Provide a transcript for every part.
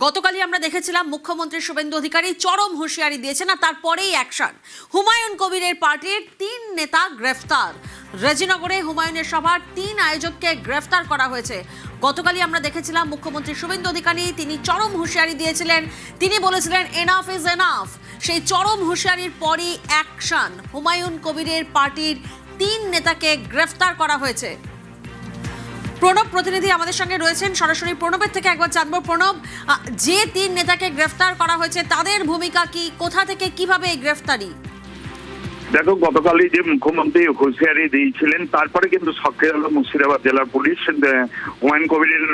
গতকালই আমরা দেখেছিলাম মুখ্যমন্ত্রী শুভেন্দু অধিকারী চরম হুঁশিয়ারি দিয়েছেন আর তারপরেই অ্যাকশন। হুমায়ুন কবিরের পার্টির 3 নেতা গ্রেফতার। রেজিনগরে হুমায়ুনের সভার 3 আয়োজককে গ্রেফতার করা হয়েছে। গতকালই আমরা দেখেছিলাম মুখ্যমন্ত্রী শুভেন্দু অধিকারী তিনি চরম হুঁশিয়ারি দিয়েছিলেন। তিনি বলেছিলেন এনাফ ইজ এনাফ। সেই চরম হুঁশিয়ারির পরই অ্যাকশন। হুমায়ুন কবিরের পার্টির 3 নেতাকে গ্রেফতার করা হয়েছে। প্রণব প্রতিনিধি আমাদের সঙ্গে রয়েছেন, সরাসরি প্রণবের থেকে একবার জানবো। প্রণব, যে 3 নেতাকে গ্রেফতার করা হয়েছে তাদের ভূমিকা কি, কোথা থেকে কিভাবে এই গ্রেফতারি? দেখো, গতকালই যে মুখ্যমন্ত্রী হুঁশিয়ারি দিয়েছিলেন তারপরে কিন্তু সক্রিয় হলো মুর্শিদাবাদ জেলার পুলিশ। হুমায়ুন কবিরের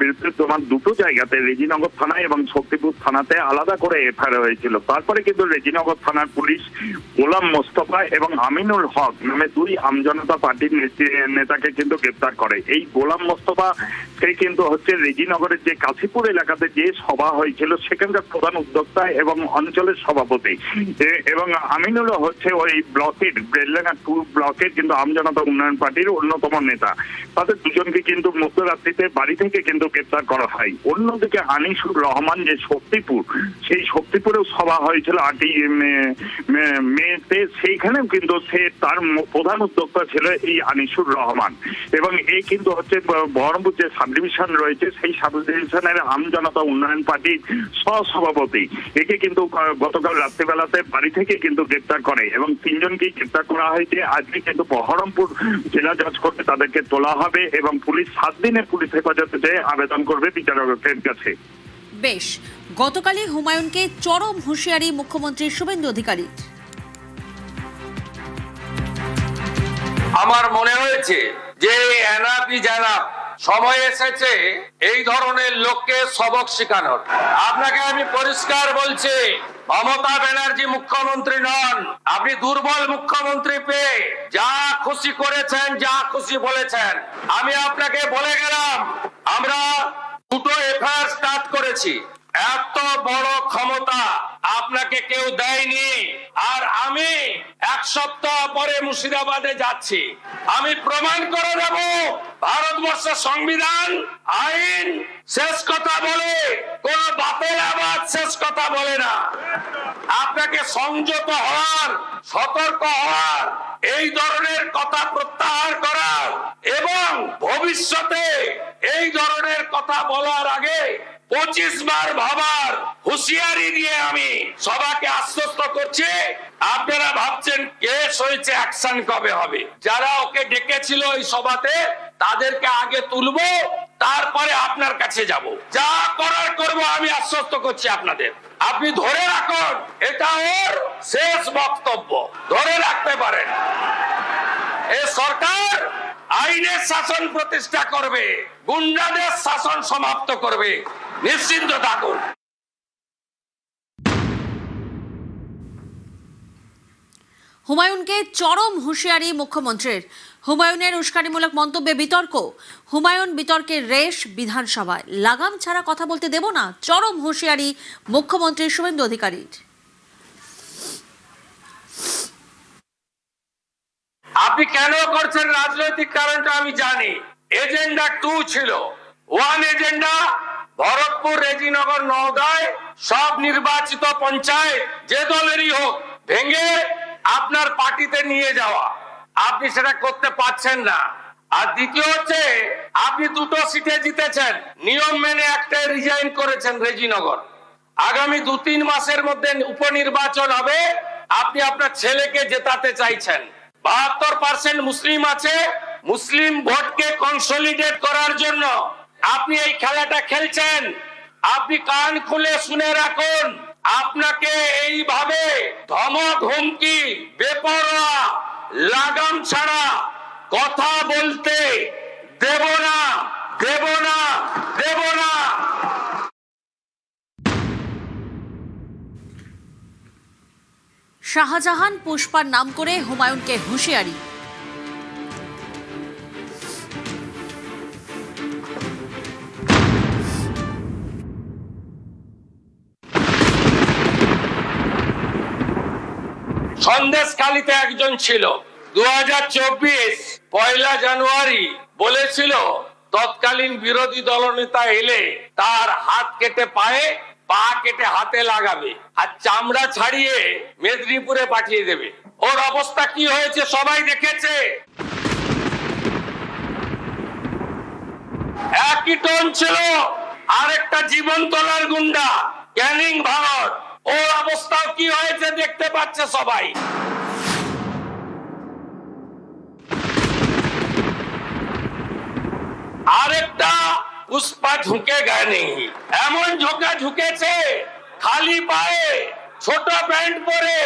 বিরুদ্ধে তোমার দুটো জায়গাতে রেজিনগর থানায় এবং শক্তিপুর থানাতে আলাদা করে এফআইআর হয়েছিল। তারপরে কিন্তু রেজিনগর থানার পুলিশ গোলাম মোস্তফা এবং আমিনুল হক নামে 2 আমজনতা পার্টির নেতাকে কিন্তু গ্রেপ্তার করে। এই গোলাম মোস্তফা সে কিন্তু হচ্ছে রেজিনগরের যে কাশীপুর এলাকাতে যে সভা হয়েছিল সেখানকার প্রধান উদ্যোক্তা এবং অঞ্চলের সভাপতি, এবং আমিনুল হচ্ছে ওই ব্লকের বেলডাঙ্গা 2 ব্লকের কিন্তু আমজনতা উন্নয়ন পার্টির অন্যতম নেতা। তাদের দুজনকে কিন্তু মধ্যরাত্রিতে বাড়ি থেকে কিন্তু গ্রেপ্তার করা হয়। অন্যদিকে আনিসুর রহমান যে শক্তিপুর, সেই শক্তিপুরেও সভা হয়েছিল 8ই মেতে, সেইখানেও কিন্তু সে তার প্রধান উদ্যোক্তা ছিল এই আনিসুর রহমান। এবং এই কিন্তু হচ্ছে বহরমপুর যে সাব ডিভিশন রয়েছে সেই সাব ডিভিশনের আমজনতা উন্নয়ন পার্টির সহসভাপতি। একে কিন্তু গতকাল রাত্রিবেলাতে বাড়ি থেকে কিন্তু গ্রেপ্তার করে এবং 3 জনকেই গ্রেপ্তার করা হয়েছে। আজকে কিন্তু বহরমপুর জেলা জজ কোর্টে তাদেরকে তোলা হবে এবং পুলিশ 7 দিনের পুলিশ হেফাজতে আবেদন করবে বিচারকের কাছে। বেশ, গতকালই হুমায়ুনকে চরম হুঁশিয়ারি মুখ্যমন্ত্রী শুভেন্দু অধিকারী। আমার মনে হয়েছে যে এনাফি জানা সময় এসেছে এই ধরনের লোককে সবক শেখানোর। আপনাকে আমি পরিষ্কার বলছি, মমতা ব্যানার্জি মুখ্যমন্ত্রী নন। আপনি দুর্বল মুখ্যমন্ত্রী পেয়ে যা খুশি করেছেন, যা খুশি বলেছেন। আমি আপনাকে বলে গেলাম আমরা 2টো এফআইআর স্টার্ট করেছি। এত বড় ক্ষমতা আপনাকে কেউ দেয়নি। আর আমি 1 সপ্তাহ পরে মুর্শিদাবাদে যাচ্ছি। আমি প্রমাণ করে দেব ভারতবর্ষের সংবিধান আইন শেষ কথা বলে, কোন বাতের আবাদ শেষ কথা বলে না। আপনাকে সংযত হওয়ার, সতর্ক হওয়ার, এই ধরনের কথা প্রত্যাহার করার এবং ভবিষ্যতে এই ধরনের কথা বলার আগে 25 বার ভাবার হুঁশিয়ারি দিয়ে আমি সবাইকে আশ্বস্ত করছি। আপনারা ভাবছেন কেস হয়েছে, অ্যাকশন কবে হবে? যারা ওকে ডেকেছিল এই সভাতে তাদেরকে আগে তুলবো, তারপরে আপনার কাছে যাব। যা করার করব, আমি আশ্বস্ত করছি আপনাদের। আপনি ধরে রাখুন, এটা ওর শেষ বক্তব্য, ধরে রাখতে পারেন। এই সরকার আইনের শাসন প্রতিষ্ঠা করবে, গুন্ডাদের শাসন সমাপ্ত করবে, নিশ্চিন্ত থাকুন। হুমায়ুনকে চরম হুঁশিয়ারি মুখ্যমন্ত্রীর। হুমায়ুনের উস্কানিমূলক মন্তব্যে বিতর্ক। হুমায়ুন বিতর্কের রেশ বিধানসভায়, লাগাম ছাড়া কথা বলতে দেব না, চরম হুঁশিয়ারি মুখ্যমন্ত্রী শুভেন্দু অধিকারীর। আপনি কেন করছেন রাজনৈতিক কারণটা আমি জানি। এজেন্ডা 2 ছিল। 1 এজেন্ডা ভরতপুর, রেজিনগর, নওদায় সব নির্বাচিত পঞ্চায়েত যে দলেরই হোক ভেঙে আপনার পার্টিতে নিয়ে যাওয়া। আপনি সেটা করতে পারছেন না। আর দ্বিতীয় হচ্ছে আপনি 2টো সিটে জিতেছেন, নিয়ম মেনে একটা রিজাইন করেছেন রেজিনগর। আগামী 2-3 মাসের মধ্যে উপনির্বাচন হবে, আপনি আপনার ছেলেকে জেতাতে চাইছেন। 72% মুসলিম আছে, মুসলিম ভোটকে কনসলিডেট করার জন্য আপনি এই খেলাটা খেলছেন। আপনি কান খুলে শুনে রাখুন, আপনাকে এইভাবে ধমক, হুমকি, বেপরোয়া, লাগাম ছাড়া কথা বলতে দেব না, দেব না, দেব না। শাহজাহান পুষ্পার নাম করে হুমায়ুনকে হুঁশিয়ারি। সন্দেশখালীতে একজন ছিল, 2024 1 জানুয়ারি বলেছিল তৎকালীন বিরোধী দলনেতা এলে তার হাত কেটে পায়ে, পা কেটে হাতে লাগাবে আর চামড়া ছাড়িয়ে মেদিনীপুরে পাঠিয়ে দেবে। ওর অবস্থা কি হয়েছে সবাই দেখেছে। একই টোন ছিল আরেকটা জীবনতলার গুন্ডা ক্যানিং ভারত, ওর অবস্থাও কি হয়েছে দেখতে পাচ্ছে সবাই। আরেকটা পুষ্পা ঝুঁকে গায়নি, এমন ঝোঁকা ঝুঁকেছে খালি পায়ে ছোট প্যান্ট পরে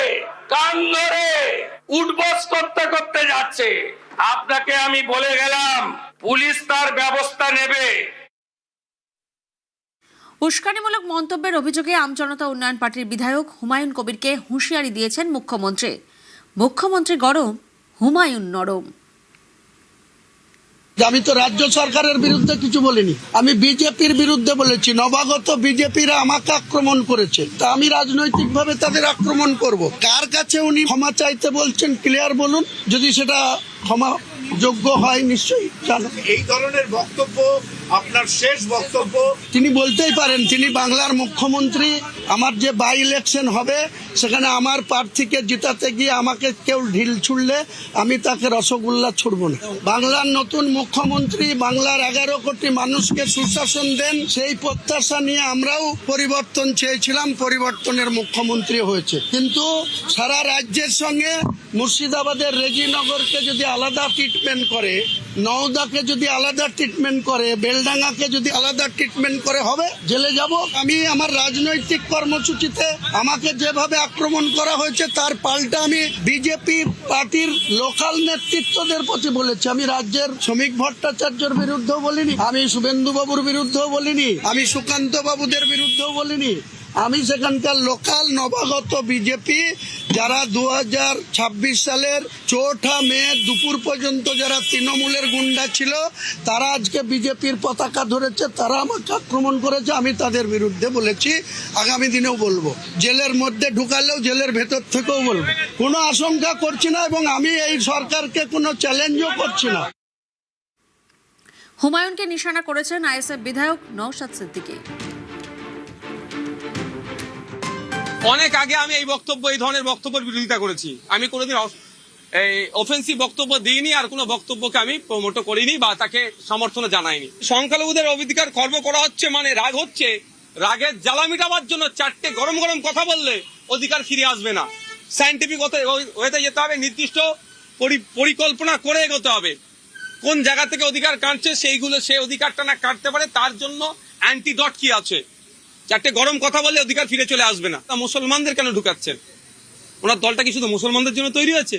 কান ধরে উঠবস করতে করতে যাচ্ছে। আপনাকে আমি বলে গেলাম পুলিশ তার ব্যবস্থা নেবে। উস্কানিমূলক মন্তব্যের অভিযোগে আমজনতা উন্নয়ন পার্টির বিধায়ক হুমায়ুন কবিরকে হুঁশিয়ারি দিয়েছেন মুখ্যমন্ত্রী। মুখ্যমন্ত্রী গরম, হুমায়ুন নরম। আমি তো রাজ্য সরকারের বিরুদ্ধে কিছু বলিনি, আমি বিজেপির বিরুদ্ধে বলেছি। নবাগত বিজেপিরা আমাকে আক্রমণ করেছে, তা আমি রাজনৈতিকভাবে তাদের আক্রমণ করব। কার কাছে উনি ক্ষমা চাইতে বলছেন ক্লিয়ার বলুন, যদি সেটা ক্ষমা যোগ্য হয় নিশ্চয়ই জানো। এই ধরনের বক্তব্য আপনার শেষ বক্তব্য। তিনি বলতেই পারেন, তিনি বাংলার মুখ্যমন্ত্রী। আমার যে বাই ইলেকশন হবে সেখানে আমার প্রার্থীকে জিতাতে গিয়ে আমাকে কেউ ঢিল ছুড়লে আমি তাকে রসগোল্লা ছুড়ব না। বাংলার নতুন মুখ্যমন্ত্রী বাংলার 11 কোটি মানুষকে সুশাসন দেন, সেই প্রত্যাশা নিয়ে আমরাও পরিবর্তন চেয়েছিলাম, পরিবর্তনের মুখ্যমন্ত্রী হয়েছে। কিন্তু সারা রাজ্যের সঙ্গে মুর্শিদাবাদের রেজিনগরকে যদি আলাদা ট্রিটমেন্ট করে, নওদাকে যদি আলাদা ট্রিটমেন্ট করে, বেলডাঙ্গাকে যদি আলাদা ট্রিটমেন্ট করে হবে জেলে যাব। আমি আমার রাজনৈতিক কর্মসূচিতে আমাকে যেভাবে আক্রমণ করা হয়েছে তার পাল্টা আমি বিজেপি পার্টির লোকাল নেতৃত্বদের প্রতি বলেছি। আমি রাজ্যের শ্রমিক ভট্টাচার্যের বিরুদ্ধেও বলিনি, আমি শুভেন্দু বাবুর বিরুদ্ধেও বলিনি, আমি সুকান্ত বাবুদের বিরুদ্ধেও বলিনি। আমি সেখানকার লোকাল নবাগত বিজেপি যারা 2026 সালের 4 মে দুপুর পর্যন্ত যারা তৃণমূলের গুন্ডা ছিল, তারা আজকে বিজেপির পতাকা ধরেছে, তারা আমাকে আক্রমণ করেছে। আমি তাদের বিরুদ্ধে বলেছি, আগামী দিনেও বলবো। জেলের মধ্যে ঢুকালেও জেলের ভেতর থেকেও বলবো। কোনো আশঙ্কা করছি না এবং আমি এই সরকারকে কোনো চ্যালেঞ্জও করছি না। হুমায়ুনকে নিশানা করেছেন আইএসএফ বিধায়ক নওশাদ সিদ্দিকী। অনেক আগে আমি এই ধরনের বক্তব্যের বিরোধিতা করেছি। আমি কোনোদিন অফেন্সিভ বক্তব্য দিইনি, আর কোনো বক্তব্যকে আমি প্রমোট করিনি বা তাকে সমর্থন জানাইনি। সংখ্যালঘুদের অধিকার খর্ব করা হচ্ছে মানে রাগ হচ্ছে, রাগের জ্বালা মিটাবার জন্য 4টে গরম গরম কথা বললে অধিকার ফিরে আসবে না। সায়েন্টিফিক ওয়েতে যেতে হবে, নির্দিষ্ট পরিকল্পনা করে এগোতে হবে। কোন জায়গা থেকে অধিকার কাটছে সেই অধিকারটা না কাটতে পারে তার জন্য অ্যান্টিডট কি আছে। 4টে গরম কথা বললে অধিকার ফিরে চলে আসবে না। তা মুসলমানদের কেন ঢুকাচ্ছেন? ওনার দলটা কি শুধু মুসলমানদের জন্য তৈরি হয়েছে?